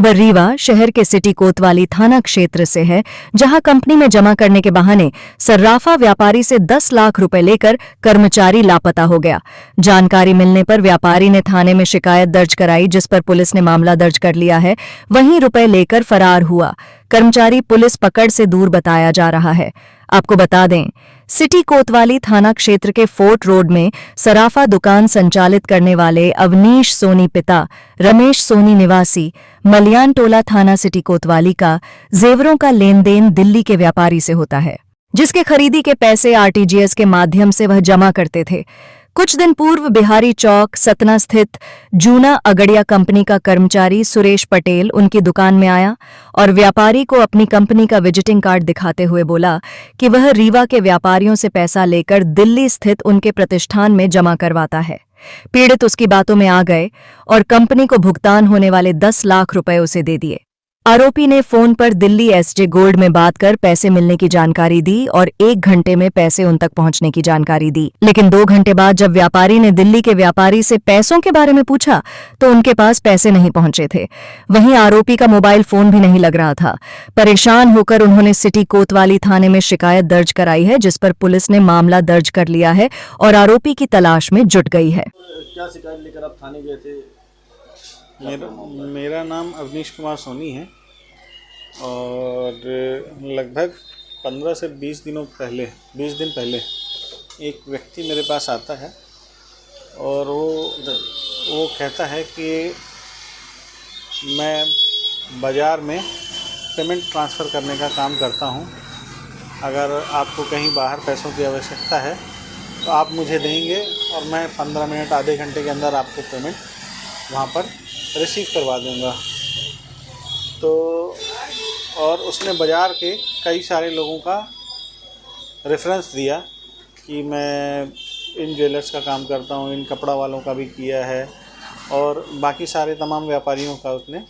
खबर रीवा शहर के सिटी कोतवाली थाना क्षेत्र से है, जहां कंपनी में जमा करने के बहाने सर्राफा व्यापारी से 10 लाख रुपए लेकर कर्मचारी लापता हो गया। जानकारी मिलने पर व्यापारी ने थाने में शिकायत दर्ज कराई, जिस पर पुलिस ने मामला दर्ज कर लिया है। वहीं रुपए लेकर फरार हुआ कर्मचारी पुलिस पकड़ से दूर बताया जा रहा है। आपको बता दें, सिटी कोतवाली थाना क्षेत्र के फोर्ट रोड में सराफा दुकान संचालित करने वाले अवनीश सोनी पिता रमेश सोनी निवासी मलियान टोला थाना सिटी कोतवाली का जेवरों का लेन देन दिल्ली के व्यापारी से होता है, जिसके खरीदी के पैसे आरटीजीएस के माध्यम से वह जमा करते थे। कुछ दिन पूर्व बिहारी चौक सतना स्थित जूना अगड़िया कंपनी का कर्मचारी सुरेश पटेल उनकी दुकान में आया और व्यापारी को अपनी कंपनी का विजिटिंग कार्ड दिखाते हुए बोला कि वह रीवा के व्यापारियों से पैसा लेकर दिल्ली स्थित उनके प्रतिष्ठान में जमा करवाता है। पीड़ित उसकी बातों में आ गए और कंपनी को भुगतान होने वाले 10 लाख रुपए उसे दे दिए। आरोपी ने फोन पर दिल्ली एसजे गोल्ड में बात कर पैसे मिलने की जानकारी दी और 1 घंटे में पैसे उन तक पहुंचने की जानकारी दी। लेकिन 2 घंटे बाद जब व्यापारी ने दिल्ली के व्यापारी से पैसों के बारे में पूछा तो उनके पास पैसे नहीं पहुंचे थे। वहीं आरोपी का मोबाइल फोन भी नहीं लग रहा था। परेशान होकर उन्होंने सिटी कोतवाली थाने में शिकायत दर्ज कराई है, जिस पर पुलिस ने मामला दर्ज कर लिया है और आरोपी की तलाश में जुट गई है। क्या शिकायत लेकर आप थाने गए थे? मेरा नाम अवनीश कुमार सोनी है और लगभग 15 से 20 दिन पहले एक व्यक्ति मेरे पास आता है और वो कहता है कि मैं बाज़ार में पेमेंट ट्रांसफ़र करने का काम करता हूं। अगर आपको कहीं बाहर पैसों की आवश्यकता है तो आप मुझे देंगे और मैं 15 मिनट आधे घंटे के अंदर आपको पेमेंट वहाँ पर रिसीव करवा दूँगा। तो और उसने बाज़ार के कई सारे लोगों का रेफरेंस दिया कि मैं इन ज्वेलर्स का काम करता हूँ, इन कपड़ा वालों का भी किया है और बाकी सारे तमाम व्यापारियों का उसने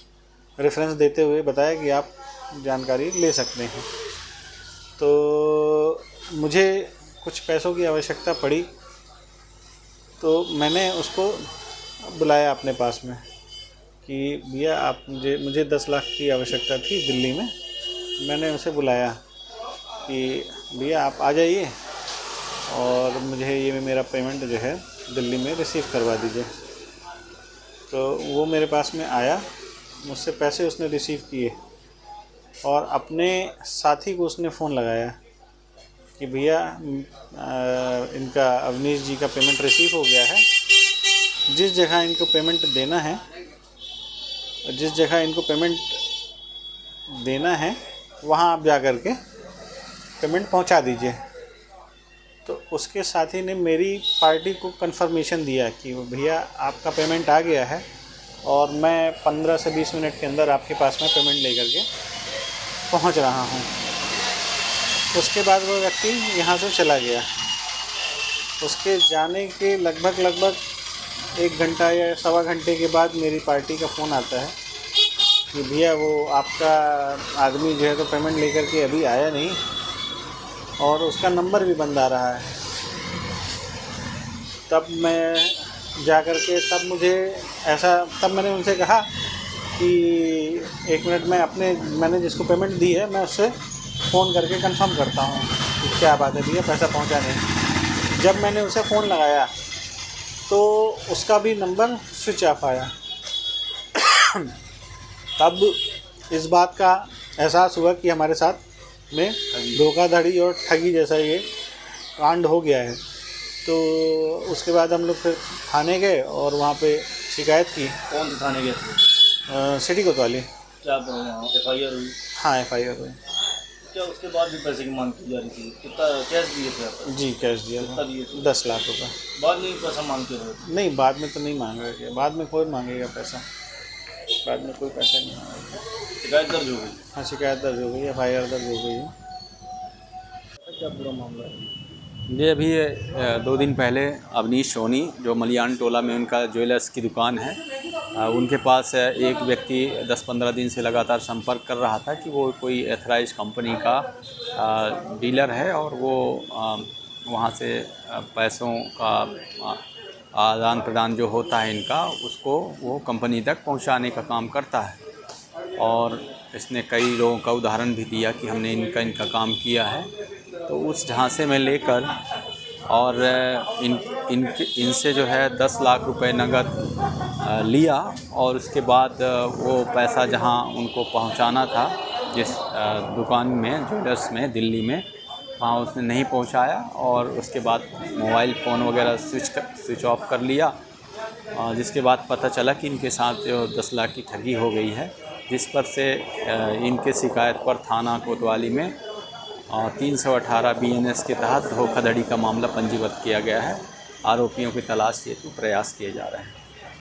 रेफरेंस देते हुए बताया कि आप जानकारी ले सकते हैं। तो मुझे कुछ पैसों की आवश्यकता पड़ी तो मैंने उसको बुलाया अपने पास में कि भैया आप मुझे 10 लाख की आवश्यकता थी दिल्ली में। मैंने उसे बुलाया कि भैया आप आ जाइए और मुझे ये मेरा पेमेंट जो है दिल्ली में रिसीव करवा दीजिए। तो वो मेरे पास में आया, मुझसे पैसे उसने रिसीव किए और अपने साथी को उसने फ़ोन लगाया कि भैया इनका अवनीश जी का पेमेंट रिसीव हो गया है। जिस जगह इनको पेमेंट देना है वहाँ आप जा कर के पेमेंट पहुँचा दीजिए। तो उसके साथी ने मेरी पार्टी को कंफर्मेशन दिया कि भैया आपका पेमेंट आ गया है और मैं 15 से 20 मिनट के अंदर आपके पास में पेमेंट लेकर के पहुँच रहा हूँ। उसके बाद वो व्यक्ति यहाँ से चला गया। उसके जाने के लगभग 1 घंटा या सवा घंटे के बाद मेरी पार्टी का फ़ोन आता है कि भैया वो आपका आदमी जो है तो पेमेंट लेकर के अभी आया नहीं और उसका नंबर भी बंद आ रहा है। तब मैं जा कर के तब मैंने उनसे कहा कि 1 मिनट मैंने जिसको पेमेंट दी है मैं उससे फ़ोन करके कंफर्म करता हूँ कि क्या बात है भैया पैसा पहुँचा नहीं। जब मैंने उसे फ़ोन लगाया तो उसका भी नंबर स्विच ऑफ आया। तब इस बात का एहसास हुआ कि हमारे साथ में धोखाधड़ी और ठगी जैसा ये कांड हो गया है। तो उसके बाद हम लोग फिर थाने गए और वहाँ पे शिकायत की। कौन से थाने गए थे? सिटी कोतवाली। क्या FIR हुई? हाँ, FIR हुई। क्या उसके बाद भी पैसे की मांग की जा रही थी? कितना कैश दिए थे आप? जी कैश दिया। कितना दिए थे? 10 लाख रुपये। बाद में पैसा मांगते रहे? नहीं, बाद में तो नहीं मांगेगा। बाद में कोई मांगेगा पैसा, बाद में कोई पैसा नहीं मांगेगा। शिकायत दर्ज हो गई? हाँ, शिकायत दर्ज हो गई, FIR दर्ज हो गई है। क्या पूरा मामला है? ये अभी 2 दिन पहले अवनीश सोनी जो मलियान टोला में उनका ज्वेलर्स की दुकान है, उनके पास एक व्यक्ति 10-15 दिन से लगातार संपर्क कर रहा था कि वो कोई एथराइज कंपनी का डीलर है और वो वहाँ से पैसों का आदान प्रदान जो होता है इनका, उसको वो कंपनी तक पहुँचाने का काम करता है। और इसने कई लोगों का उदाहरण भी दिया कि हमने इनका काम किया है। तो उस झांसे में लेकर और इनसे जो है 10 लाख रुपए नगद लिया और उसके बाद वो पैसा जहां उनको पहुंचाना था जिस दुकान में ज्वेलर्स में दिल्ली में, वहाँ उसने नहीं पहुंचाया और उसके बाद मोबाइल फ़ोन वगैरह स्विच ऑफ कर लिया। जिसके बाद पता चला कि इनके साथ जो 10 लाख की ठगी हो गई है, जिस पर से इनके शिकायत पर थाना कोतवाली में 318 BNS के तहत धोखाधड़ी का मामला पंजीबद्ध किया गया है। आरोपियों की तलाश हेतु प्रयास किए जा रहे हैं।